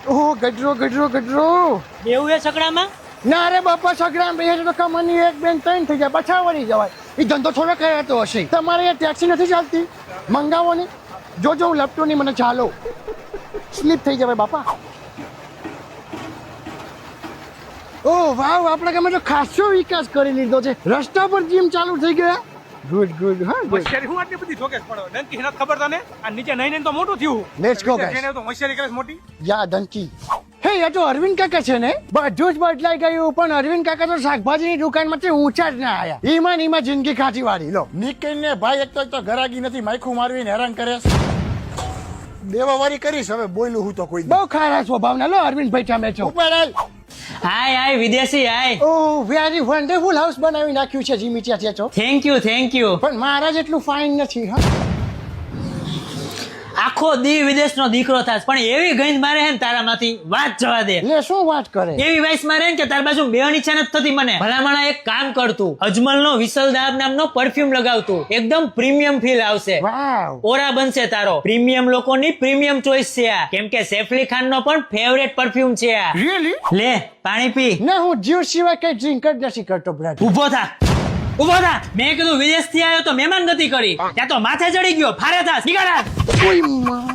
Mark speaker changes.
Speaker 1: ઓહો ગડરો ગડરો ગડરો
Speaker 2: બેવું એ સકડામાં
Speaker 1: ના રે બાપા સગરામ બે તો કમાની એક બેન ત્રણ થઈ જાય પાછા વળી જવાય એ ધંધો થોડો કરાતો હશે તમારે એ ટેક્સી નથી ચાલતી મંગાવો ને જોજો હું લપટો નહીં મને ચાલો સ્લીપ થઈ જવાય બાપા ઓ વાવ આપણા ગામમાં તો ખાસો વિકાસ કરી લીધો છે રસ્તા પર જીમ ચાલુ થઈ ગયા ગુડ ગુડ હા ગુડ
Speaker 3: હોશિયારી હું આટલી બધી ઠોકેસ પડો ડંકી નથી ખબર તને આ નીચે નહીં તો મોટું થયું
Speaker 1: લેટ્સ ગો ગાઈસ
Speaker 3: જેને તો હોશિયારી કરે છે મોટી
Speaker 1: યા ડંકી હે એ તો અરવિંદ કાકા છે ને બધું જ બદલાઈ ગયું પણ અરવિંદ કાકા તો શાકભાજીની દુકાનમાંથી ઊંચા જ ના આયા ઈમાં જિંદગી ખાટી વાળી લો નીકળીને ભાઈ એક તો ઘરાગી નથી માયખું મારવીને હેરાન કરે દેવાવારી કરીશ હવે બોલ્યું હું તો કોઈ બહુ ખારા સ્વભાવના લો અરવિંદભાઈ તમે છો ઉપર હાલ
Speaker 2: હાય વિદેશી હાય
Speaker 1: ઓ વેરી વન્ડરફુલ હાઉસ બનાવી નાખ્યું છે જીમી ચાચા છો
Speaker 2: થેન્ક યુ
Speaker 1: પણ મારા જેટલું ફાઇન નથી હા
Speaker 2: આખો દી વિદેશનો દીકરો થાસ પણ એવી ગંધ મારે હે ને તારામાંથી વાત જવા દે
Speaker 1: લે શું વાત કરે
Speaker 2: એવી વાઇસ મારે ને કે તાર બાજુ બેવાની ઈચ્છા નથી થતી મને ભલામણા એક કામ કરતું અજમલનો વિસલદાબ નામનો પરફ્યુમ લગાવતું એકદમ પ્રીમિયમ ફીલ આવશે
Speaker 1: વાવ
Speaker 2: ઓરા બનશે તારો પ્રીમિયમ લોકોની પ્રીમિયમ ચોઈસ છે આ કેમ કે સૈફલી ખાનનો પણ ફેવરેટ પરફ્યુમ છે આ
Speaker 1: રિયલી
Speaker 2: લે પાણી પી
Speaker 1: ના હું જ્યુસ સિવાય કઈ ડ્રિંક જ નથી કરતો બ્રધર
Speaker 2: ઉભો થા મેં કીધું વિદેશ થી આવ્યો તો મહેમાન ગતિ કરી ત્યાં તો માથે ચડી ગયો ફારે થા નીકળ
Speaker 1: કોઈ માં